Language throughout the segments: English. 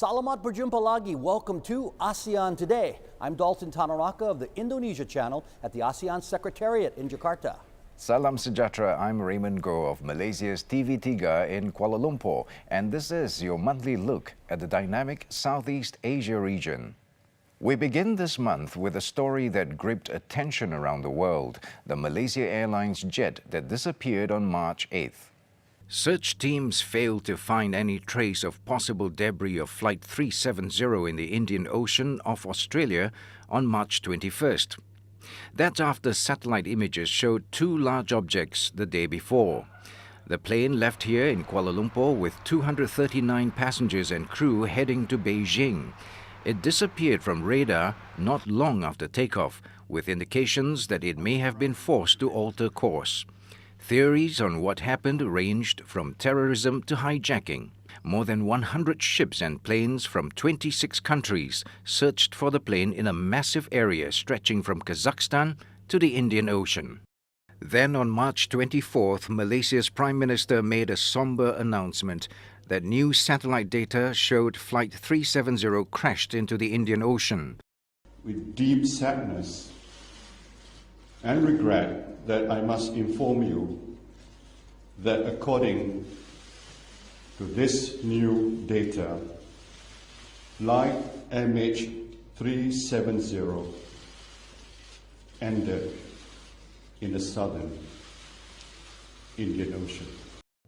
Salamat berjumpa lagi. Welcome to Asean Today. I'm Dalton Tanaraka of the Indonesia channel at the ASEAN Secretariat in Jakarta. Salam sejahtera, I'm Raymond Goh of Malaysia's TV3 in Kuala Lumpur, and this is your monthly look at the dynamic Southeast Asia region. We begin this month with a story that gripped attention around the world, the Malaysia Airlines jet that disappeared on March 8th. Search teams failed to find any trace of possible debris of Flight 370 in the Indian Ocean off Australia on March 21st. That's after satellite images showed two large objects the day before. The plane left here in Kuala Lumpur with 239 passengers and crew heading to Beijing. It disappeared from radar not long after takeoff, with indications that it may have been forced to alter course. Theories on what happened ranged from terrorism to hijacking. More than 100 ships and planes from 26 countries searched for the plane in a massive area stretching from Kazakhstan to the Indian Ocean. Then on March 24th, Malaysia's Prime Minister made a somber announcement that new satellite data showed Flight 370 crashed into the Indian Ocean. With deep sadness and regret that I must inform you that according to this new data, Flight MH370 ended in the southern Indian Ocean.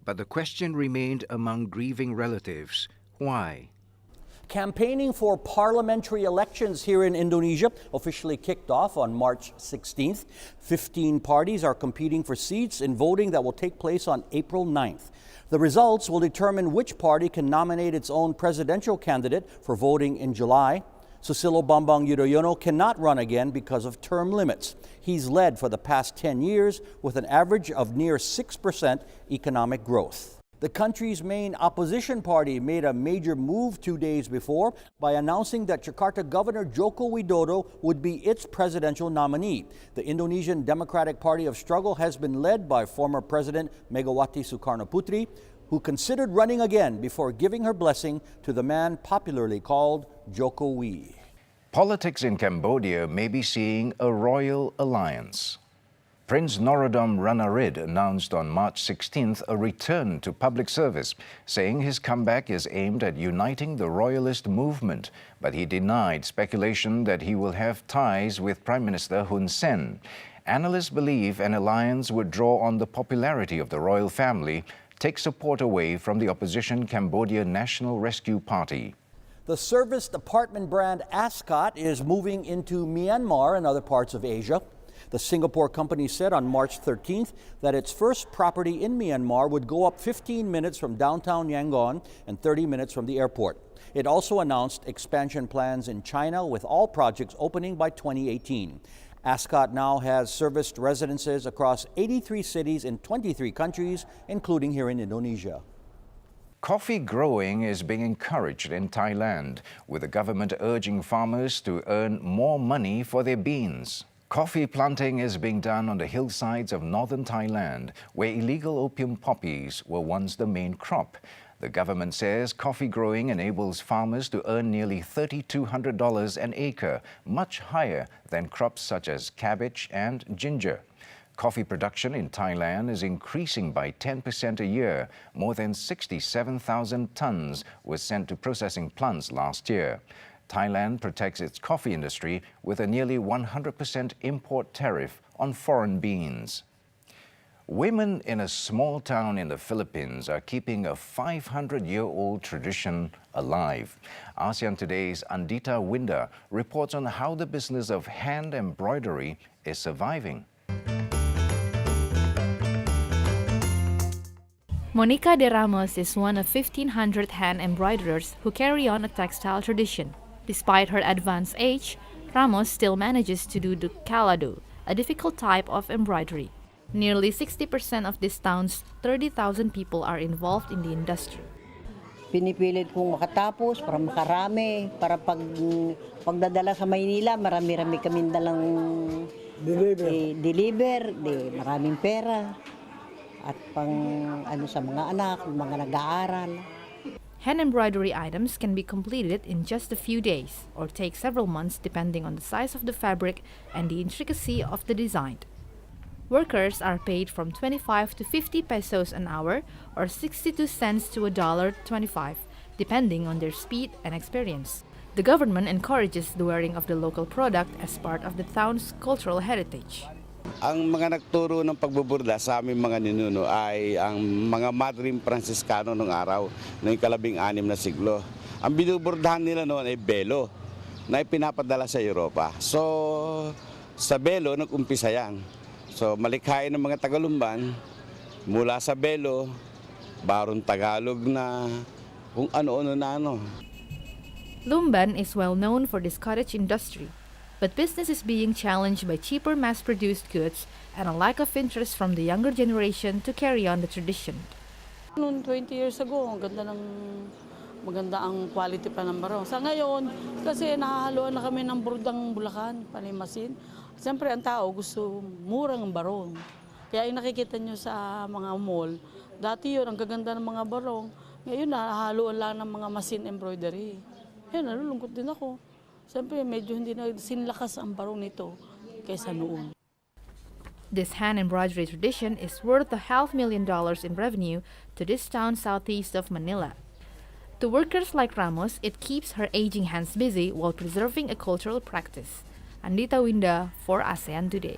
But the question remained among grieving relatives. Why? Campaigning for parliamentary elections here in Indonesia officially kicked off on March 16th. 15 parties are competing for seats in voting that will take place on April 9th. The results will determine which party can nominate its own presidential candidate for voting in July. Susilo Bambang Yudhoyono cannot run again because of term limits. He's led for the past 10 years with an average of near 6% economic growth. The country's main opposition party made a major move 2 days before by announcing that Jakarta Governor Joko Widodo would be its presidential nominee. The Indonesian Democratic Party of Struggle has been led by former President Megawati Soekarno-Putri, who considered running again before giving her blessing to the man popularly called Jokowi. Politics in Cambodia may be seeing a royal alliance. Prince Norodom Ranariddh announced on March 16th a return to public service, saying his comeback is aimed at uniting the royalist movement, but he denied speculation that he will have ties with Prime Minister Hun Sen. Analysts believe an alliance would draw on the popularity of the royal family, take support away from the opposition Cambodia National Rescue Party. The service department brand Ascot is moving into Myanmar and other parts of Asia. The Singapore company said on March 13th that its first property in Myanmar would go up 15 minutes from downtown Yangon and 30 minutes from the airport. It also announced expansion plans in China, with all projects opening by 2018. Ascot now has serviced residences across 83 cities in 23 countries, including here in Indonesia. Coffee growing is being encouraged in Thailand, with the government urging farmers to earn more money for their beans. Coffee planting is being done on the hillsides of northern Thailand, where illegal opium poppies were once the main crop. The government says coffee growing enables farmers to earn nearly $3,200 an acre, much higher than crops such as cabbage and ginger. Coffee production in Thailand is increasing by 10% a year. More than 67,000 tons were sent to processing plants last year. Thailand protects its coffee industry with a nearly 100% import tariff on foreign beans. Women in a small town in the Philippines are keeping a 500-year-old tradition alive. ASEAN Today's Andita Winda reports on how the business of hand embroidery is surviving. Monica de Ramos is one of 1,500 hand embroiderers who carry on a textile tradition. Despite her advanced age, Ramos still manages to do the calado, a difficult type of embroidery. Nearly 60% of this town's 30,000 people are involved in the industry. Pinipilit kong makatapos para makarami, para pagdadala sa Maynila, marami-rami kaming dalang deliver, maraming pera, at pang sa mga anak, mga nag-aaral. Hand embroidery items can be completed in just a few days or take several months depending on the size of the fabric and the intricacy of the design. Workers are paid from 25 to 50 pesos an hour or 62 cents to $1.25, depending on their speed and experience. The government encourages the wearing of the local product as part of the town's cultural heritage. Ang mga nagturo ng pagbuburda sa aming mga ninuno ay ang mga Madrim Franciscano noong araw, noong 16 na siglo. Ang binuburdahan nila noon ay belo na ipinapadala sa Europa. So, sa belo nag-umpisa yan. So, malikhain ng mga Tagalumban, mula sa belo, Barong Tagalog na kung ano-ano na ano. Lumban is well known for this cottage industry, but business is being challenged by cheaper mass-produced goods and a lack of interest from the younger generation to carry on the tradition. Noon 20 years ago, maganda ang quality pa ng barong. Sa ngayon, kasi nahahaluan na kami ng burdang Bulacan, panimasin. Siyempre, ang tao gusto murang barong. Kaya yung nakikita nyo sa mga mall, dati yun, ang gaganda ng mga barong. Ngayon, nahahaluan lang ng mga machine embroidery. Yan, nalulungkot din ako. Siyempre, medyo hindi na sinlakas ang barong nito kaysa noon. This hand embroidery tradition is worth $500,000 in revenue to this town southeast of Manila. To workers like Ramos, it keeps her aging hands busy while preserving a cultural practice. Andita Winda for ASEAN Today.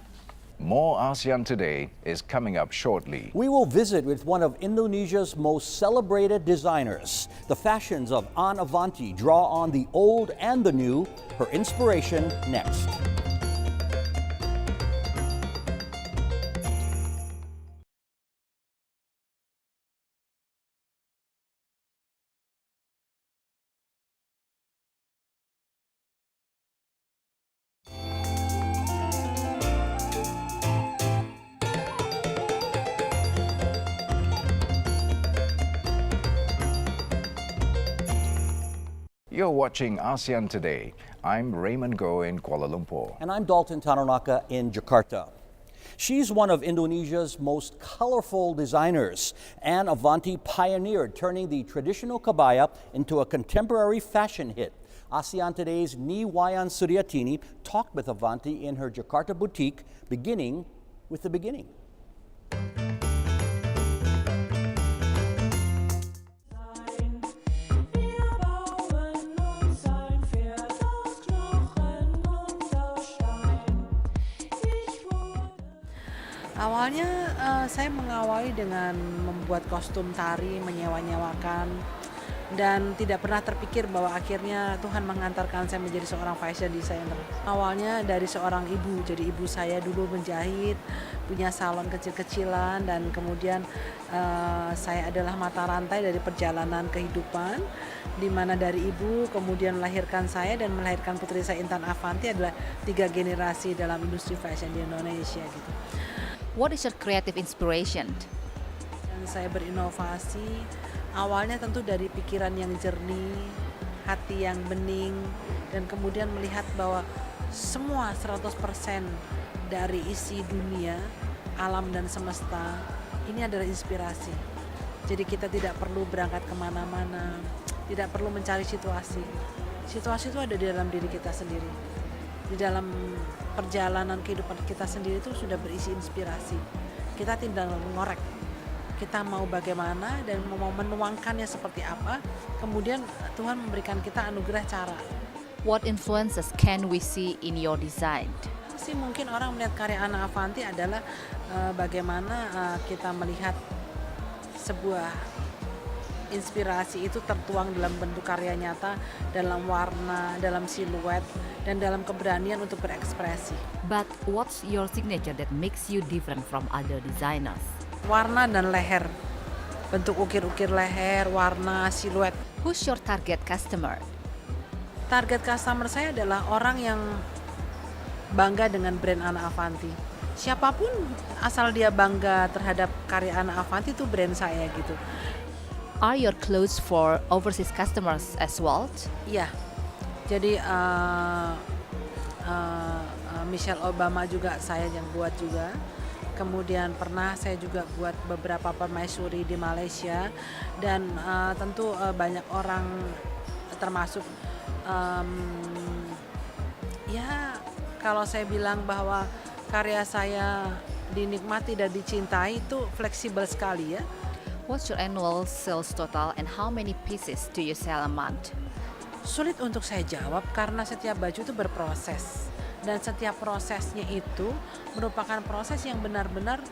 More ASEAN Today is coming up shortly. We will visit with one of Indonesia's most celebrated designers. The fashions of Anne Avanti draw on the old and the new. Her inspiration next. You're watching ASEAN Today. I'm Raymond Go in Kuala Lumpur. And I'm Dalton Tanonaka in Jakarta. She's one of Indonesia's most colorful designers. Anne Avanti pioneered turning the traditional kabaya into a contemporary fashion hit. ASEAN Today's Ni Wayan Suryatini talked with Avanti in her Jakarta boutique, beginning with the beginning. Awalnya saya mengawali dengan membuat kostum tari, menyewa-nyewakan, dan tidak pernah terpikir bahwa akhirnya Tuhan mengantarkan saya menjadi seorang fashion designer. Awalnya dari seorang ibu, jadi ibu saya dulu menjahit, punya salon kecil-kecilan, dan kemudian saya adalah mata rantai dari perjalanan kehidupan, di mana dari ibu kemudian melahirkan saya dan melahirkan putri saya Intan Avanti adalah 3 generasi dalam industri fashion di Indonesia gitu. What is your creative inspiration? Dan saya berinovasi, awalnya tentu dari pikiran yang jernih, hati yang bening, dan kemudian melihat bahwa semua 100% dari isi dunia, alam dan semesta, ini adalah inspirasi. Jadi kita tidak perlu berangkat kemana-mana, tidak perlu mencari situasi. Situasi itu ada di dalam diri kita sendiri. Di dalam perjalanan kehidupan kita sendiri itu sudah berisi inspirasi. Kita tinggal mengorek, kita mau bagaimana dan mau menuangkannya seperti apa, kemudian Tuhan memberikan kita anugerah cara. What influences can we see in your design? Sih mungkin orang melihat karya Anne Avanti adalah bagaimana kita melihat sebuah inspirasi itu tertuang dalam bentuk karya nyata, dalam warna, dalam siluet, dan dalam keberanian untuk berekspresi. But what's your signature that makes you different from other designers? Warna dan leher, bentuk ukir-ukir leher, warna, siluet. Who's your target customer? Target customer saya adalah orang yang bangga dengan brand Anne Avanti. Siapapun asal dia bangga terhadap karya Anne Avanti itu brand saya gitu. Are your clothes for overseas customers as well? Iya, jadi Michelle Obama juga saya yang buat juga. Kemudian pernah saya juga buat beberapa permaisuri di Malaysia dan tentu banyak orang termasuk ya kalau saya bilang bahwa karya saya dinikmati dan dicintai itu fleksibel sekali ya. What's your annual sales total and how many pieces do you sell a month? Sulit untuk saya jawab karena setiap baju itu berproses. Dan setiap prosesnya itu merupakan proses yang benar-benar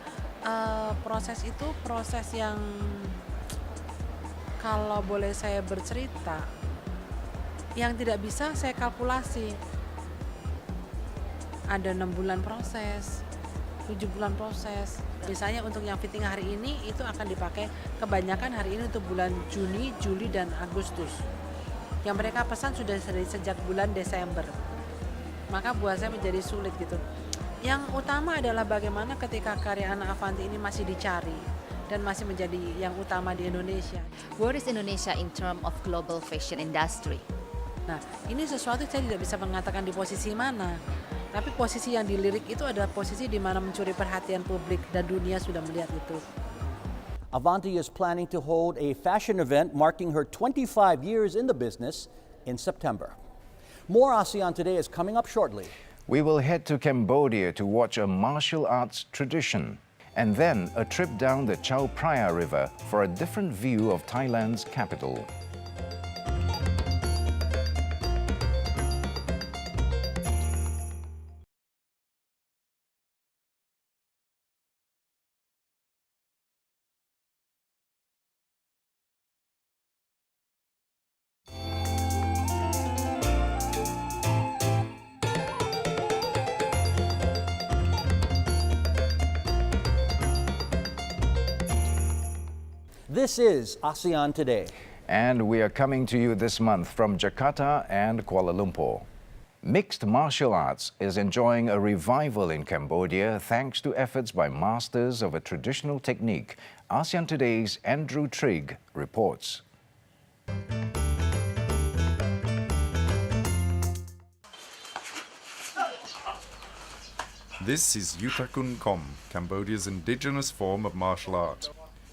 proses itu proses yang kalau boleh saya bercerita yang tidak bisa saya kalkulasi. Ada 6 bulan proses, 7 bulan proses. Misalnya untuk yang fitting hari ini itu akan dipakai kebanyakan hari ini untuk bulan Juni, Juli, dan Agustus. Yang mereka pesan sudah sejak bulan Desember. Maka buat saya menjadi sulit gitu. Yang utama adalah bagaimana ketika karya anak Avanti ini masih dicari dan masih menjadi yang utama di Indonesia. Where is Indonesia in terms of global fashion industry? Nah, ini sesuatu saya tidak bisa mengatakan di posisi mana. Tapi posisi yang dilirik itu adalah posisi di mana mencuri perhatian publik dan dunia sudah melihat itu. Avanti is planning to hold a fashion event marking her 25 years in the business in September. More ASEAN Today is coming up shortly. We will head to Cambodia to watch a martial arts tradition and then a trip down the Chao Phraya River for a different view of Thailand's capital. This is ASEAN Today. And we are coming to you this month from Jakarta and Kuala Lumpur. Mixed martial arts is enjoying a revival in Cambodia thanks to efforts by masters of a traditional technique. ASEAN Today's Andrew Trigg reports. This is Yutakun Kom, Cambodia's indigenous form of martial art.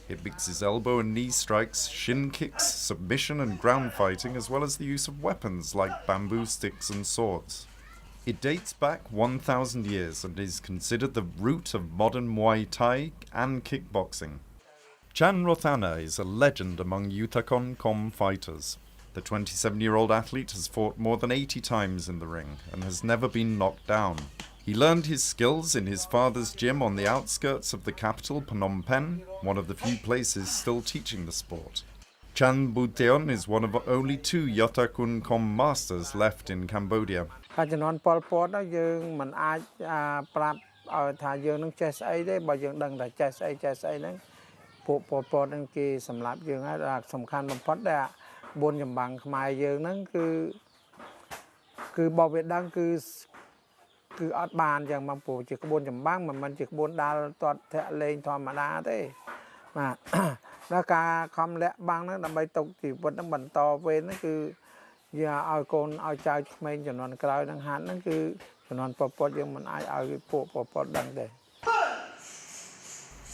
It mixes elbow and knee strikes, shin kicks, submission and ground fighting, as well as the use of weapons like bamboo sticks and swords. It dates back 1,000 years and is considered the root of modern Muay Thai and kickboxing. Chan Rothana is a legend among Yutakon Kom fighters. The 27-year-old athlete has fought more than 80 times in the ring and has never been knocked down. He learned his skills in his father's gym on the outskirts of the capital, Phnom Penh, one of the few places still teaching the sport. Chan Buteon is one of only 2 Yotakun Kom masters left in Cambodia.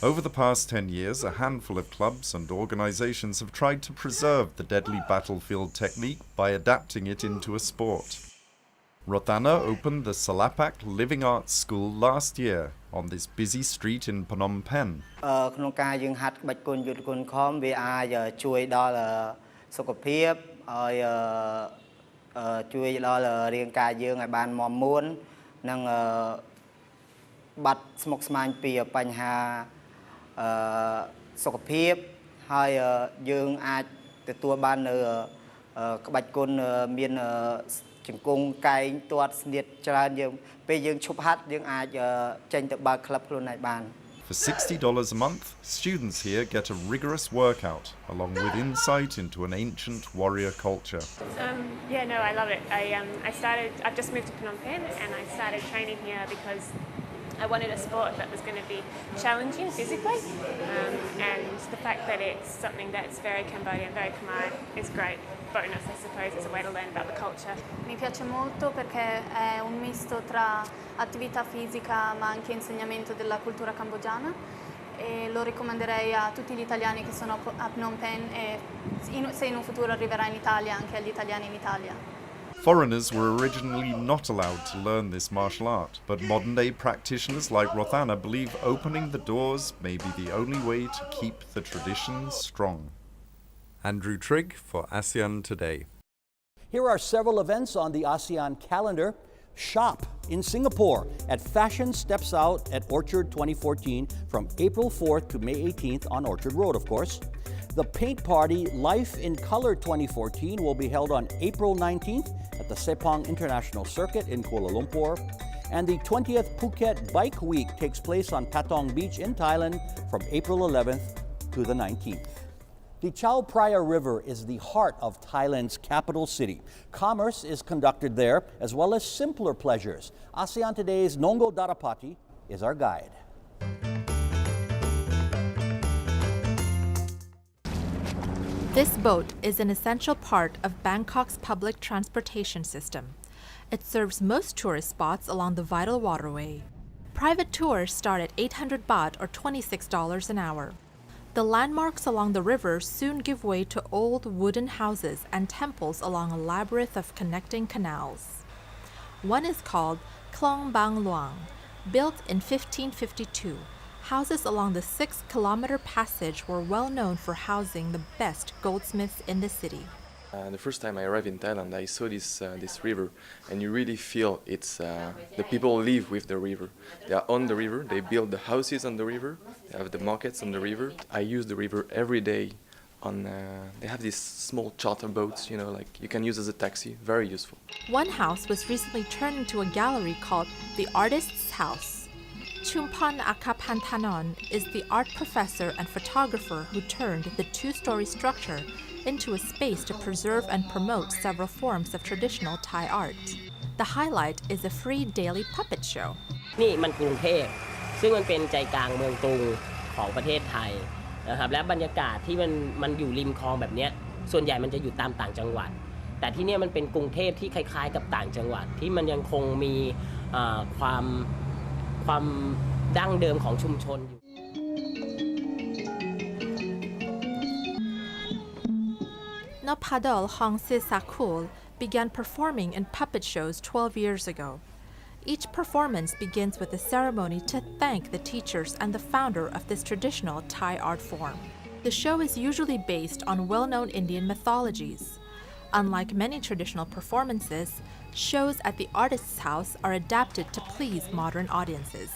Over the past 10 years, a handful of clubs and organizations have tried to preserve the deadly battlefield technique by adapting it into a sport. Rothana opened the Salapak Living Arts School last year on this busy street in Phnom Penh. For $60 a month, students here get a rigorous workout, along with insight into an ancient warrior culture. Yeah, no, I love it. I've just moved to Phnom Penh and I started training here because I wanted a sport that was going to be challenging physically, and the fact that it's something that's very Cambodian, very Khmer is great. Bonus, I suppose, it's a way to learn about the culture. Mi piace molto perché è un misto tra attività fisica ma anche insegnamento della cultura cambogiana e lo raccomanderei a tutti gli italiani che sono a Phnom Penh e se in un futuro arriverà in Italia anche agli italiani in Italia. Foreigners were originally not allowed to learn this martial art, but modern-day practitioners like Rothana believe opening the doors may be the only way to keep the traditions strong. Andrew Trigg for ASEAN Today. Here are several events on the ASEAN calendar. Shop in Singapore at Fashion Steps Out at Orchard 2014 from April 4th to May 18th on Orchard Road, of course. The Paint Party Life in Color 2014 will be held on April 19th at the Sepang International Circuit in Kuala Lumpur. And the 20th Phuket Bike Week takes place on Patong Beach in Thailand from April 11th to the 19th. The Chao Phraya River is the heart of Thailand's capital city. Commerce is conducted there, as well as simpler pleasures. ASEAN Today's Nongo Darapati is our guide. This boat is an essential part of Bangkok's public transportation system. It serves most tourist spots along the vital waterway. Private tours start at 800 baht or $26 an hour. The landmarks along the river soon give way to old wooden houses and temples along a labyrinth of connecting canals. One is called Klong Bang Luang, built in 1552. Houses along the 6-kilometer passage were well known for housing the best goldsmiths in the city. The first time I arrived in Thailand, I saw this river, and you really feel it's the people live with the river. They are on the river. They build the houses on the river. They have the markets on the river. I use the river every day. They have these small charter boats, like you can use as a taxi. Very useful. One house was recently turned into a gallery called the Artist's House. Chumpan Akapantanon is the art professor and photographer who turned the 2-story structure into a space to preserve and promote several forms of traditional Thai art. The highlight is a free daily puppet show. นี่มันกรุงเทพซึ่งมันเป็นใจกลางเมืองกรุงของประเทศไทยนะครับและบรรยากาศที่มันอยู่ริมคลองแบบนี้ส่วนใหญ่มันจะอยู่ตามต่างจังหวัดแต่ที่นี่มันเป็นกรุงเทพที่คล้ายๆกับต่างจังหวัดที่มันยังคงมีความดั้งเดิมของชุมชนอยู่ Nopadol Hongse Sakul began performing in puppet shows 12 years ago. Each performance begins with a ceremony to thank the teachers and the founder of this traditional Thai art form. The show is usually based on well-known Indian mythologies. Unlike many traditional performances, shows at the Artist's House are adapted to please modern audiences.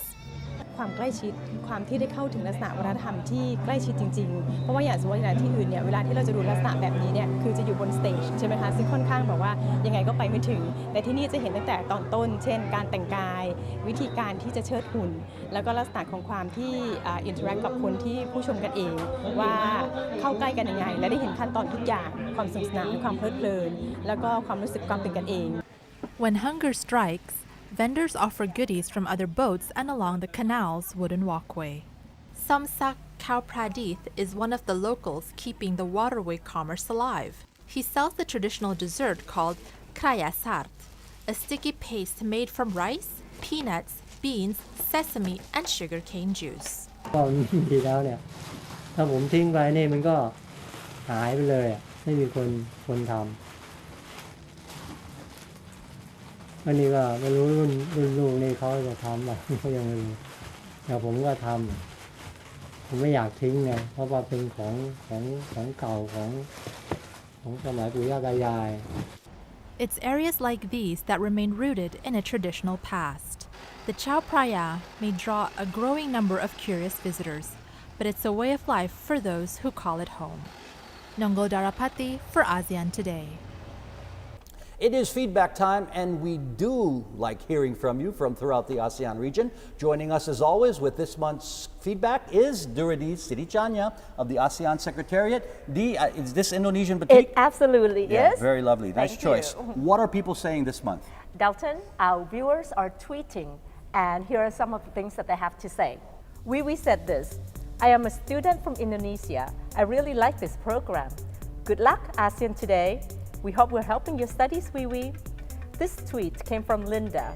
ความใกล้ชิดความที่ได้เข้าถึงลักษณะวัฒนธรรมที่ใกล้ชิดจริงๆเพราะว่าอย่างสมมติอย่างที่อื่นเนี่ยเวลาที่เราจะดูลักษณะแบบนี้เนี่ยคือจะอยู่บนสเตจใช่ไหมคะซึ่งค่อนข้างแบบว่ายังไงก็ไปไม่ถึงแต่ที่นี่จะเห็นตั้งแต่ตอนต้นเช่นการแต่งกายวิธีการที่จะเชิดหุ่นแล้วก็ลักษณะของความที่อินเทอร์แอคกับคนที่ผู้ชมกันเองว่าเข้าใกล้กันยังไงและได้เห็นขั้นตอนทุกอย่างความสนุกสนานความเพลิดเพลินแล้วก็ความรู้สึกความเป็นกันเอง When hunger strikes, vendors offer goodies from other boats and along the canal's wooden walkway. Samsak Kaupradith is one of the locals keeping the waterway commerce alive. He sells the traditional dessert called krayasart, a sticky paste made from rice, peanuts, beans, sesame, and sugarcane juice. ก็มีแล้วเนี่ยถ้าผมทิ้งไปนี่มันก็หายไปเลยไม่มีคนทำอันนี้ก็ไม่รู้รุ่นลูกนี่เขาจะทำหรือเขายังไม่รู้แต่ผมก็ทำผมไม่อยากทิ้งไงเพราะว่าเป็นของเก่าของสมัยปู่ย่าตายาย It's areas like these that remain rooted in a traditional past. The Chao Phraya may draw a growing number of curious visitors, but it's a way of life for those who call it home. Nongo Darapati for ASEAN Today. It is feedback time, and we do like hearing from you from throughout the ASEAN region. Joining us as always with this month's feedback is Duradi Sirichanya of the ASEAN Secretariat. Is this Indonesian batik? It absolutely is. Very lovely. Nice choice. You. What are people saying this month? Dalton, our viewers are tweeting, and here are some of the things that they have to say. We said this. I am a student from Indonesia. I really like this program. Good luck, ASEAN Today. We hope we're helping your studies, Wee. This tweet came from Linda.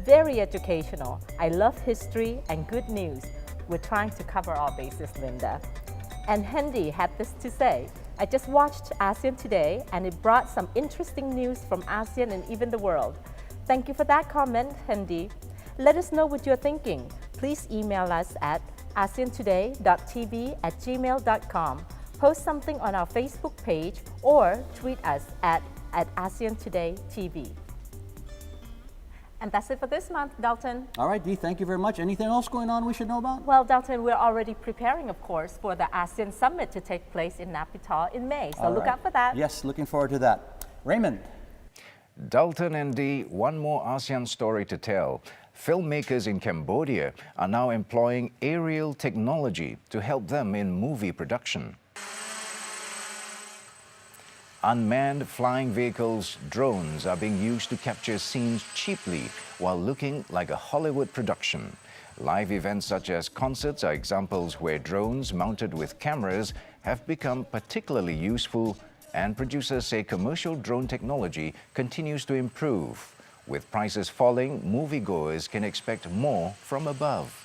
Very educational. I love history and good news. We're trying to cover all bases, Linda. And Hendy had this to say. I just watched ASEAN Today and it brought some interesting news from ASEAN and even the world. Thank you for that comment, Hendy. Let us know what you're thinking. Please email us at aseantoday.tv@gmail.com. Post something on our Facebook page or tweet us at ASEAN Today TV. And that's it for this month, Dalton. All right, Dee, thank you very much. Anything else going on we should know about? Well, Dalton, we're already preparing, of course, for the ASEAN Summit to take place in Naypyidaw in May. So look out for that. Yes, looking forward to that. Raymond. Dalton and Dee, one more ASEAN story to tell. Filmmakers in Cambodia are now employing aerial technology to help them in movie production. Unmanned flying vehicles, drones, are being used to capture scenes cheaply while looking like a Hollywood production. Live events such as concerts are examples where drones mounted with cameras have become particularly useful, and producers say commercial drone technology continues to improve. With prices falling, moviegoers can expect more from above.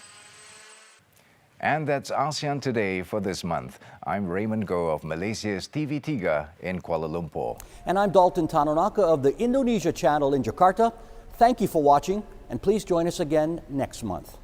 And that's ASEAN Today for this month. I'm Raymond Goh of Malaysia's TV3 in Kuala Lumpur. And I'm Dalton Tanonaka of the Indonesia channel in Jakarta. Thank you for watching, and please join us again next month.